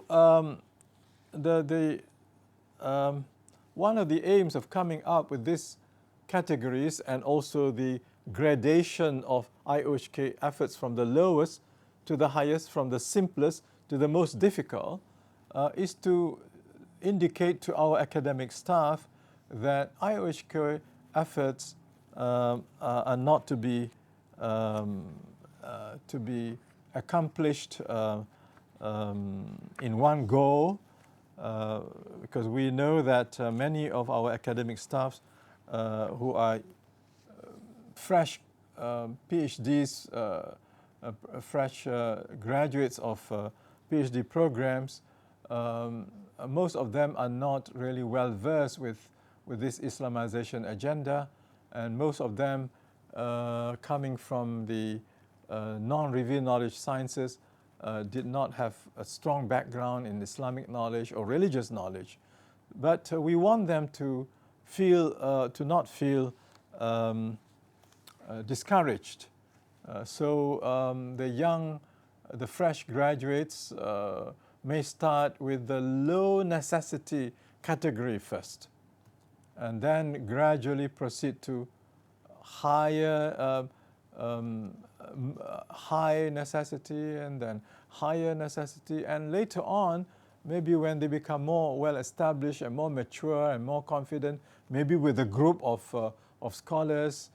So one of the aims of coming up with these categories and also the gradation of IOHK efforts from the lowest to the highest, from the simplest to the most difficult, is to indicate to our academic staff that IOHK efforts are not to be accomplished in one go, because we know that many of our academic staffs who are fresh PhDs, fresh graduates of PhD programs, most of them are not really well versed with this Islamization agenda, and most of them coming from the non-revealed knowledge sciences did not have a strong background in Islamic knowledge or religious knowledge. But we want them to feel, to not feel discouraged. So the fresh graduates may start with the low necessity category first, and then gradually proceed to higher high necessity, and then higher necessity, and later on, maybe when they become more well established and more mature and more confident, maybe with a group of scholars,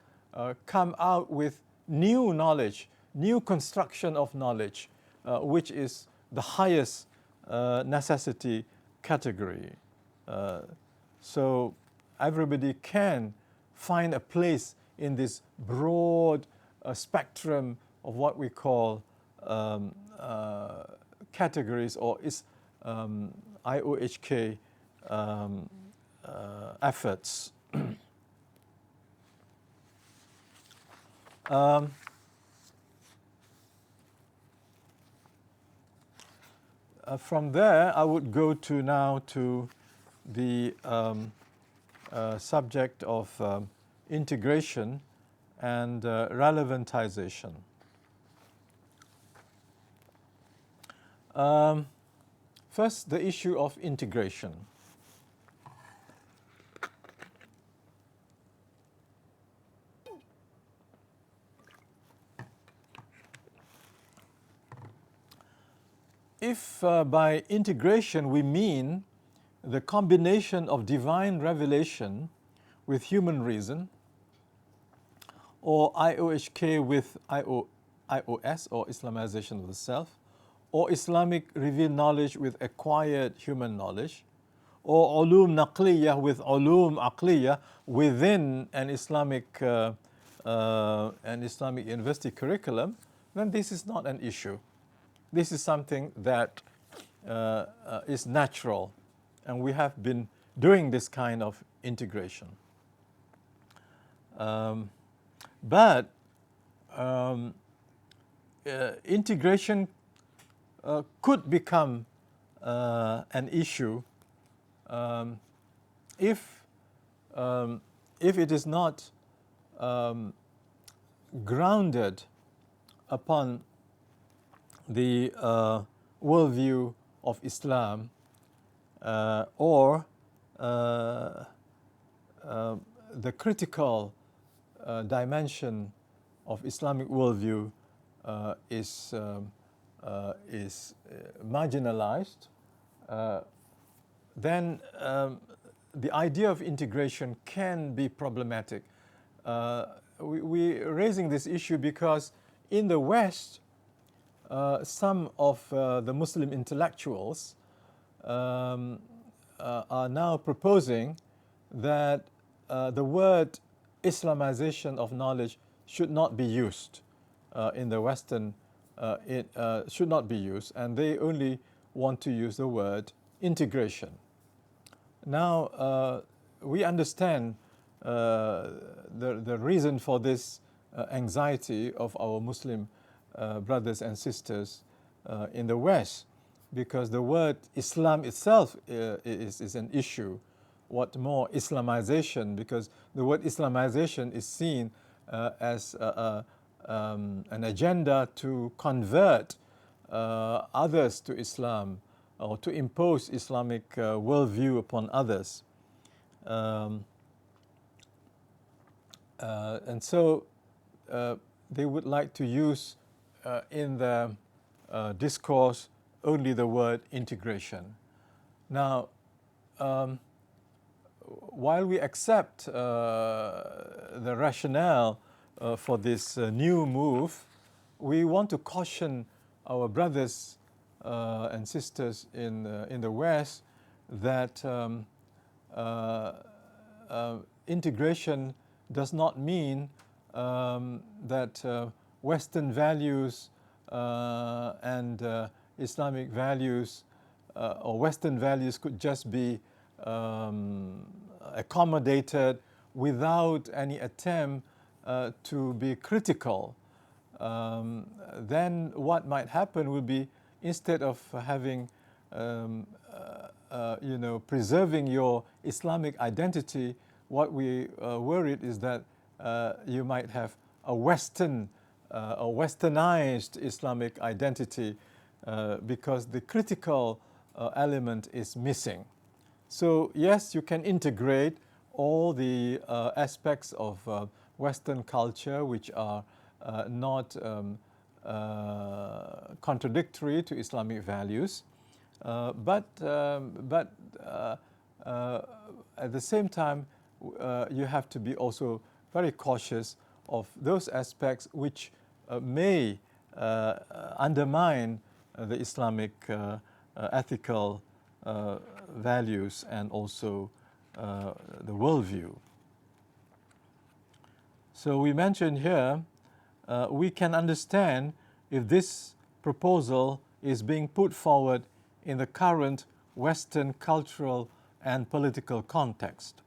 come out with new knowledge, new construction of knowledge, which is the highest necessity category. So everybody can find a place in this broad spectrum of what we call categories, or is IOHK efforts. From there, I would go now to the subject of integration and relevantization. First, the issue of integration. If by integration we mean the combination of divine revelation with human reason, or IOHK with IOS, or Islamization of the self, or Islamic revealed knowledge with acquired human knowledge, or ulum naqliyah with ulum aqliyah within an Islamic university curriculum, then this is not an issue. This is something that is natural, and we have been doing this kind of integration. But integration could become an issue if it is not grounded upon the worldview of Islam, or the critical dimension of Islamic worldview is marginalized, then the idea of integration can be problematic. We're raising this issue because in the West, some of the Muslim intellectuals are now proposing that the word Islamization of knowledge should not be used in the Western, it should not be used, and they only want to use the word integration. Now, we understand the reason for this anxiety of our Muslim brothers and sisters in the West, because the word Islam itself is an issue. What more, Islamization, because the word Islamization is seen as an agenda to convert others to Islam, or to impose Islamic worldview upon others. And so they would like to use in the discourse only the word integration. Now, while we accept the rationale for this new move, we want to caution our brothers and sisters in the West that integration does not mean that Western values and Islamic values or Western values could just be accommodated without any attempt to be critical. Then what might happen would be, instead of having preserving your Islamic identity, what we worried is that you might have a westernized Islamic identity because the critical element is missing. So yes, you can integrate all the aspects of Western culture which are not contradictory to Islamic values, but at the same time, you have to be also very cautious of those aspects which may undermine the Islamic ethical values and also the worldview. So we mentioned here, we can understand if this proposal is being put forward in the current Western cultural and political context.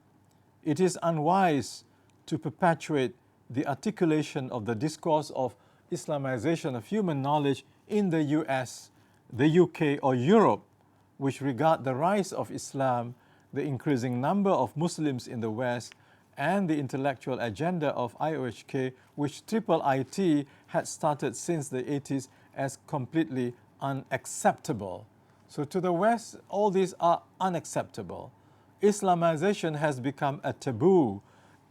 It is unwise to perpetuate the articulation of the discourse of Islamization of human knowledge in the US, the UK, or Europe, which regard the rise of Islam, the increasing number of Muslims in the West, and the intellectual agenda of IOHK, which IT had started since the 80s, as completely unacceptable. So to the West, all these are unacceptable. Islamization has become a taboo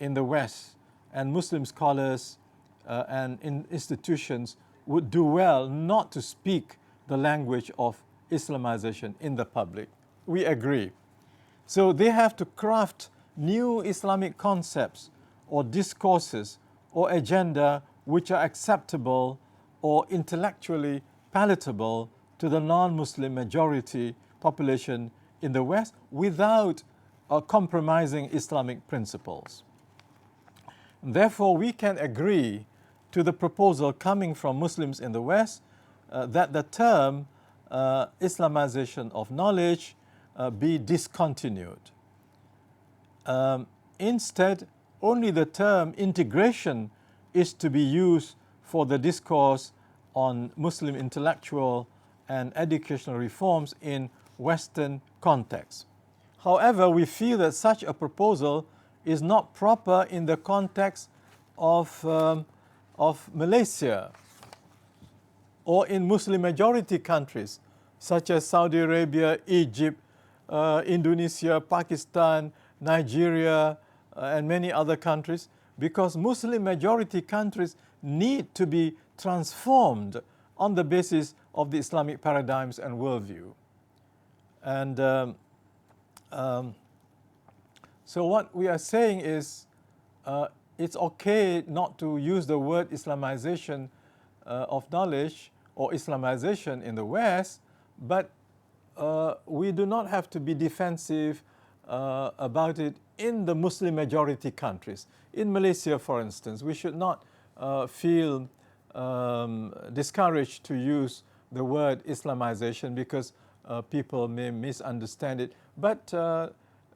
in the West, and Muslim scholars and institutions would do well not to speak the language of Islamization in the public. We agree. So they have to craft new Islamic concepts or discourses or agenda which are acceptable or intellectually palatable to the non-Muslim majority population in the West without compromising Islamic principles. Therefore, we can agree to the proposal coming from Muslims in the West that the term Islamization of knowledge be discontinued. Instead, only the term integration is to be used for the discourse on Muslim intellectual and educational reforms in Western contexts. However, we feel that such a proposal is not proper in the context of Malaysia or in Muslim majority countries such as Saudi Arabia, Egypt, Indonesia, Pakistan, Nigeria, and many other countries, because Muslim majority countries need to be transformed on the basis of the Islamic paradigms and worldview. And so what we are saying is it's okay not to use the word Islamization of knowledge or Islamization in the West, but we do not have to be defensive about it in the Muslim majority countries. In Malaysia, for instance, we should not feel discouraged to use the word Islamization because people may misunderstand it. But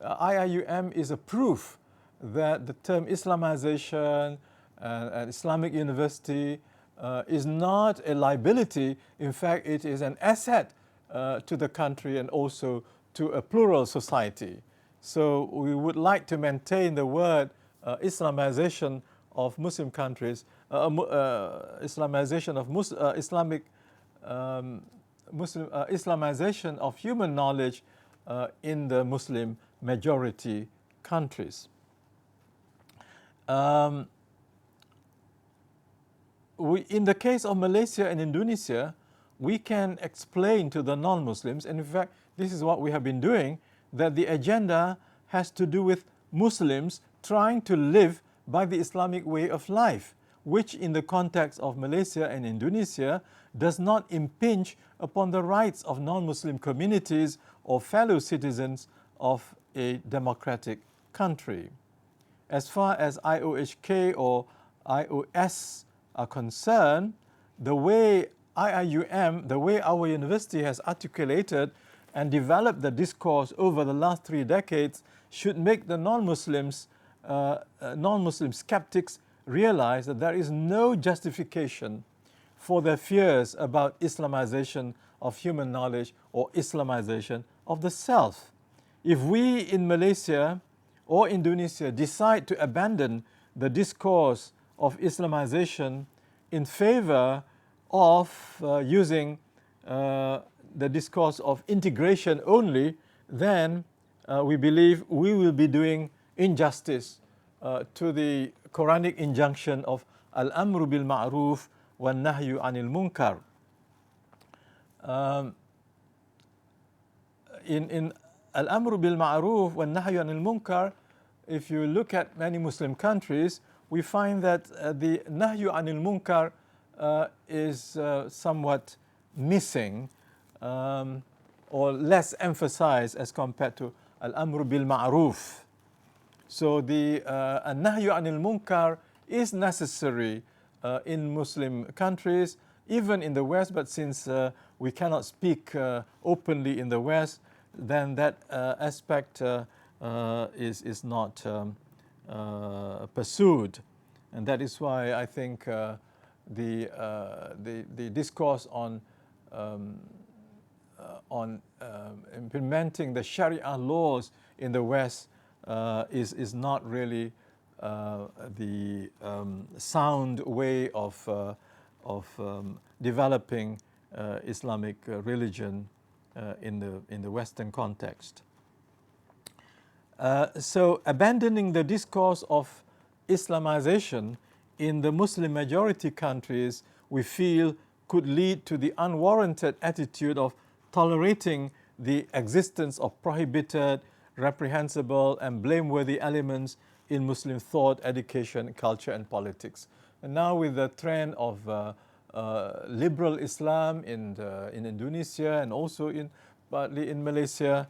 IIUM is a proof that the term Islamization and Islamic University is not a liability. In fact, it is an asset to the country and also to a plural society. So we would like to maintain the word Islamization of Muslim countries, Islamization of Islamic Islamization of human knowledge in the Muslim majority countries. In the case of Malaysia and Indonesia, we can explain to the non-Muslims, and in fact, this is what we have been doing, that the agenda has to do with Muslims trying to live by the Islamic way of life, which in the context of Malaysia and Indonesia does not impinge upon the rights of non-Muslim communities or fellow citizens of a democratic country. As far as IOHK or IOS are concerned, the way IIUM, the way our university has articulated and developed the discourse over the last 3 decades should make the non-Muslim skeptics realize that there is no justification for their fears about Islamization of human knowledge or Islamization of the self. If we in Malaysia or Indonesia decide to abandon the discourse of Islamization in favor of using the discourse of integration only, then we believe we will be doing injustice to the Quranic injunction of al-amru bil ma'ruf wa nahyu anil munkar. In al-amru bil ma'ruf wa nahyu anil munkar, if you look at many Muslim countries, we find that the nahyu anil munkar is somewhat missing or less emphasized as compared to al-amru bil ma'ruf. So the nahyu anil munkar is necessary in Muslim countries, even in the West, but since we cannot speak openly in the West, then that aspect is not pursued. And that is why I think the discourse on implementing the Sharia laws in the West is not really the sound way of developing Islamic religion in the Western context. So abandoning the discourse of Islamization in the Muslim majority countries, we feel could lead to the unwarranted attitude of tolerating the existence of prohibited, reprehensible and blameworthy elements in Muslim thought, education, culture and politics. And now with the trend of liberal Islam in Indonesia and also partly in Malaysia,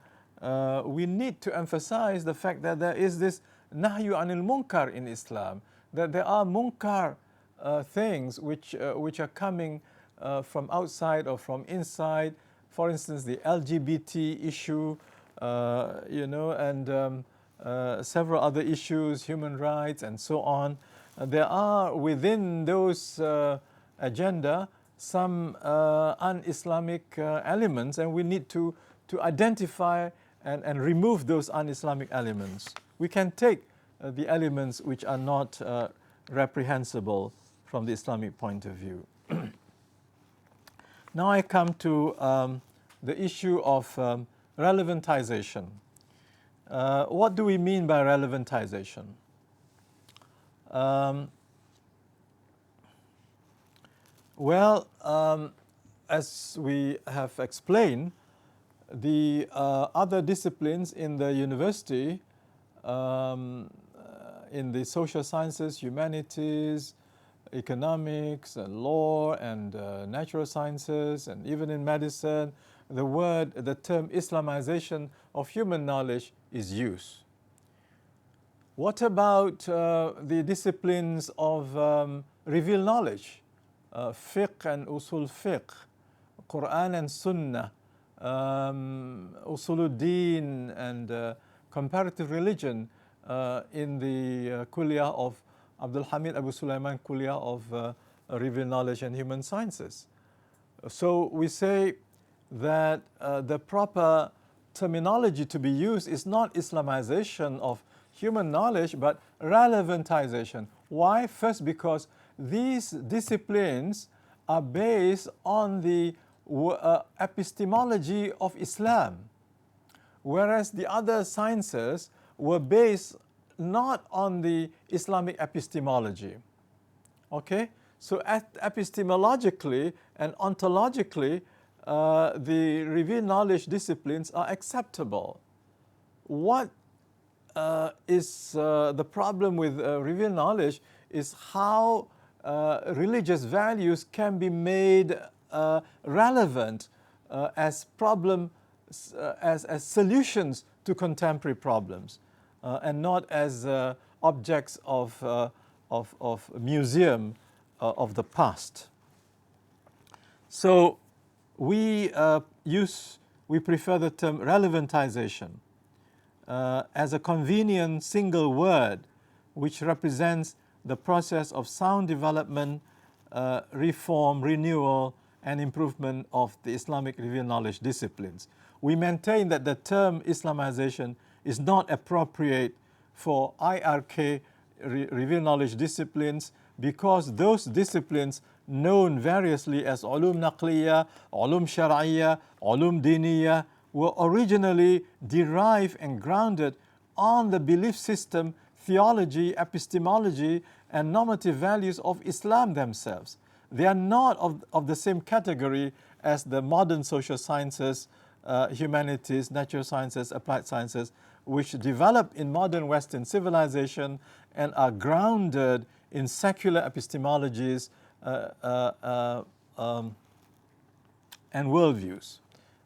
we need to emphasize the fact that there is this nahyu anil munkar in Islam, that there are munkar things which are coming from outside or from inside. For instance, the LGBT issue, and several other issues, human rights and so on. There are within those agenda some un-Islamic elements, and we need to identify and remove those un-Islamic elements. We can take the elements which are not reprehensible from the Islamic point of view. Now I come to the issue of relevantization. What do we mean by relevantization? As we have explained, the other disciplines in the university, in the social sciences, humanities, economics, and law, and natural sciences, and even in medicine, the term Islamization of human knowledge is used. What about the disciplines of revealed knowledge? Fiqh and usul fiqh, Quran and Sunnah, usuluddin and comparative religion in the kulliyah of Abdul Hamid Abu Sulaiman kulliyah of revealed knowledge and human sciences. So we say that the proper terminology to be used is not Islamization of human knowledge, but relevantization. Why? First, because these disciplines are based on the epistemology of Islam, whereas the other sciences were based not on the Islamic epistemology. Okay, so epistemologically and ontologically, the revealed knowledge disciplines are acceptable. What is the problem with revealed knowledge is how religious values can be made relevant as as solutions to contemporary problems, and not as objects of museum of the past. So we prefer the term relevantization as a convenient single word which represents the process of sound development, reform, renewal, and improvement of the Islamic revealed knowledge disciplines. We maintain that the term Islamization is not appropriate for IRK revealed knowledge disciplines because those disciplines known variously as ulum naqliya, ulum shar'iyya, ulum diniyya were originally derived and grounded on the belief system, theology, epistemology, and normative values of Islam themselves. They are not of the same category as the modern social sciences, humanities, natural sciences, applied sciences, which developed in modern Western civilization and are grounded in secular epistemologies and worldviews.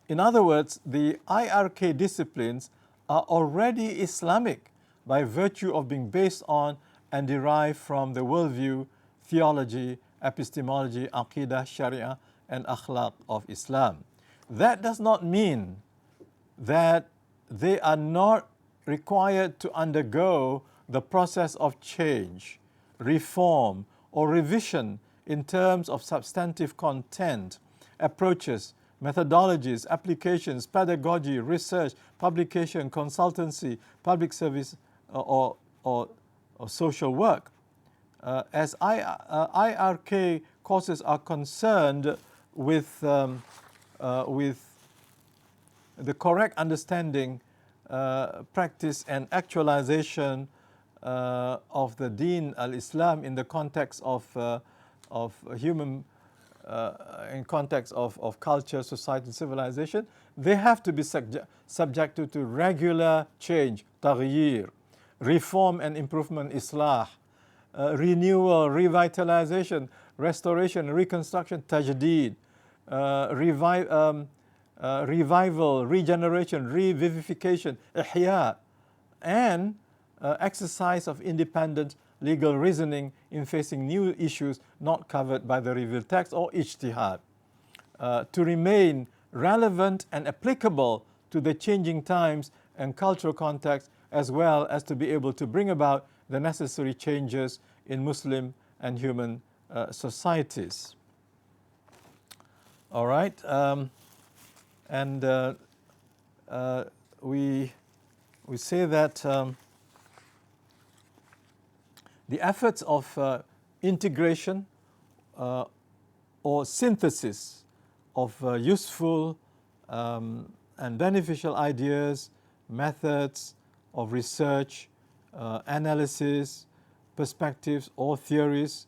In other words, the IRK disciplines are already Islamic by virtue of being based on and derived from the worldview, theology, epistemology, aqidah, sharia, and akhlaq of Islam. That does not mean that they are not required to undergo the process of change, reform, or revision in terms of substantive content, approaches, methodologies, applications, pedagogy, research, publication, consultancy, public service, or social work. As IRK courses are concerned with the correct understanding, practice, and actualization of the Deen al-Islam in the context of human, in context of culture, society, and civilization, they have to be subjected to regular change, taghyir, reform and improvement, islah, renewal, revitalization, restoration, reconstruction, tajdeed, revival, regeneration, revivification, ihya, and exercise of independent legal reasoning in facing new issues not covered by the revealed text or ijtihad, to remain relevant and applicable to the changing times and cultural context, as well as to be able to bring about the necessary changes in Muslim and human societies. All right, and we say that the efforts of integration or synthesis of useful and beneficial ideas, methods of research, analysis, perspectives or theories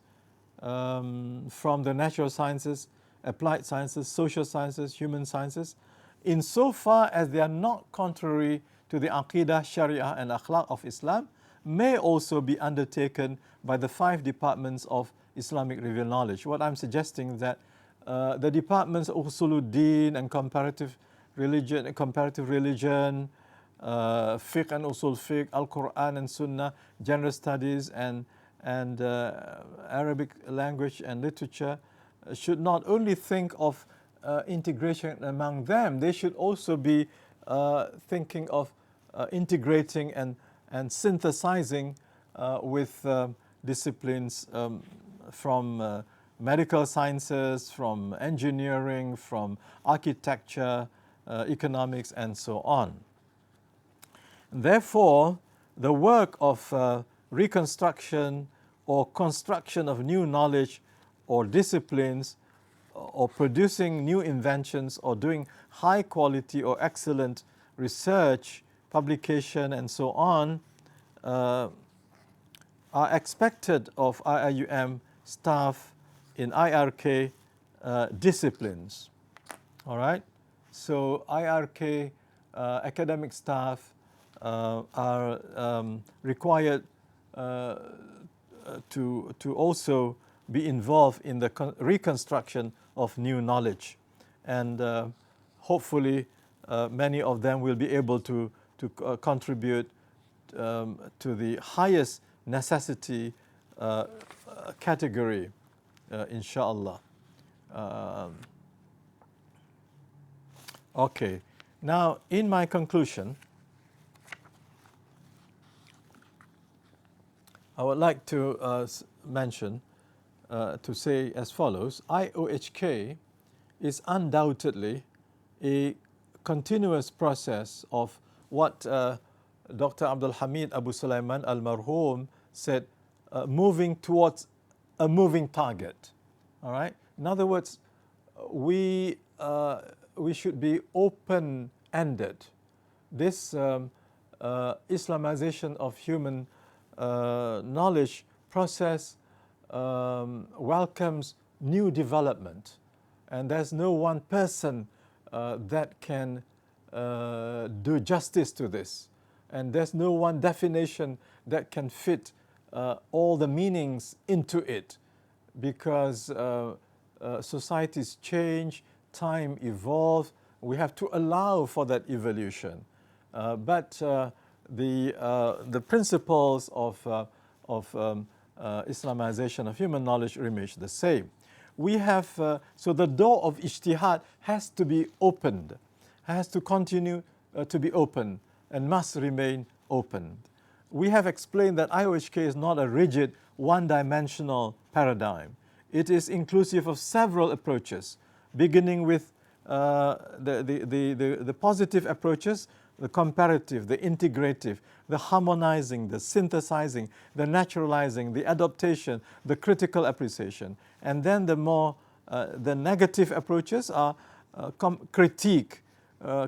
from the natural sciences, applied sciences, social sciences, human sciences, insofar as they are not contrary to the aqidah, sharia, and akhlaq of Islam, may also be undertaken by the 5 departments of Islamic revealed knowledge. What I'm suggesting is that the departments of Usuluddin and comparative religion, fiqh and usul fiqh, Al-Quran and Sunnah, general studies, and Arabic language and literature should not only think of integration among them, they should also be thinking of integrating and synthesizing with disciplines from medical sciences, from engineering, from architecture, economics, and so on. Therefore, the work of reconstruction or construction of new knowledge or disciplines or producing new inventions or doing high quality or excellent research, publication and so on are expected of IIUM staff in IRK disciplines. All right, so IRK academic staff are required to also be involved in the reconstruction of new knowledge, and hopefully many of them will be able to contribute to the highest necessity category, inshallah. Okay, now in my conclusion, I would like to mention, to say as follows: IOHK is undoubtedly a continuous process of what Dr. Abdul Hamid Abu Sulaiman al-Marhum said, moving towards a moving target. All right. In other words, we should be open-ended. This Islamization of human knowledge process welcomes new development, and there's no one person that can do justice to this, and there's no one definition that can fit all the meanings into it, because societies change, time evolves. We have to allow for that evolution, but the principles of Islamization of human knowledge remains the same. We have so the door of ijtihad has to be opened, has to continue to be open, and must remain open. We have explained that IOHK is not a rigid, one-dimensional paradigm. It is inclusive of several approaches, beginning with the positive approaches, the comparative, the integrative, the harmonizing, the synthesizing, the naturalizing, the adaptation, the critical appreciation. And then the negative approaches are critique,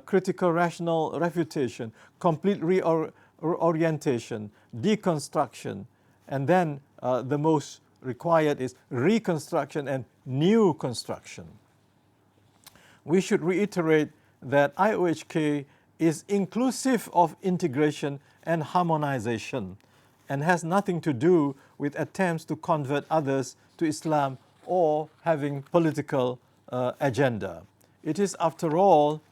critical rational refutation, complete reorientation, deconstruction, and then the most required is reconstruction and new construction. We should reiterate that IOHK is inclusive of integration and harmonization, and has nothing to do with attempts to convert others to Islam or having political agenda. It is, after all,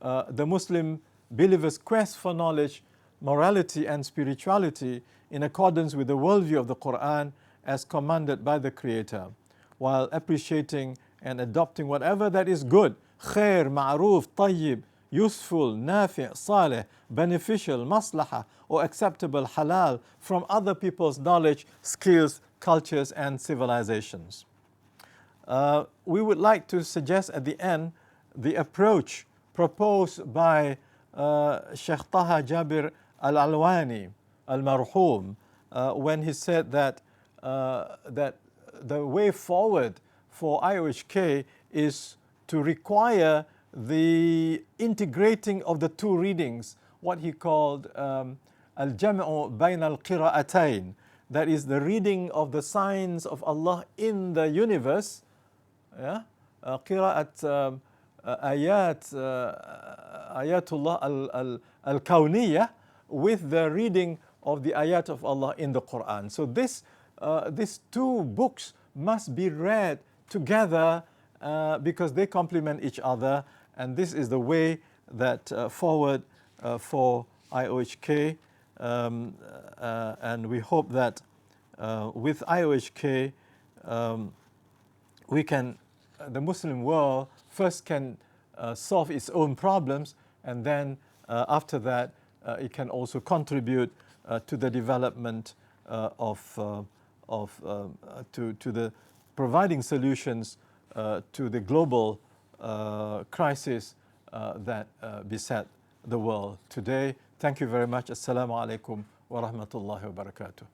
the Muslim believer's quest for knowledge, morality and spirituality in accordance with the worldview of the Quran as commanded by the Creator, while appreciating and adopting whatever that is good, khair, ma'roof, tayyib, useful, nafi', salih, beneficial, maslaha, or acceptable, halal, from other people's knowledge, skills, cultures, and civilizations. We would like to suggest at the end the approach proposed by Sheikh Taha Jabir al-Alwani al-Marhum when he said that the way forward for IOHK is to require the integrating of the two readings, what he called al-jam'u bayn al-qira'atayn, that is the reading of the signs of Allah in the universe, qira'at ayatullah al-kawniyah, with the reading of the ayat of Allah in the Quran. So these two books must be read together because they complement each other, and this is the way that forward for IOHK, and we hope that with IOHK the Muslim world first can solve its own problems, and then after that it can also contribute to the development to the providing solutions to the global crisis that beset the world today. Thank you very much. Assalamu alaikum wa rahmatullahi wa barakatuh.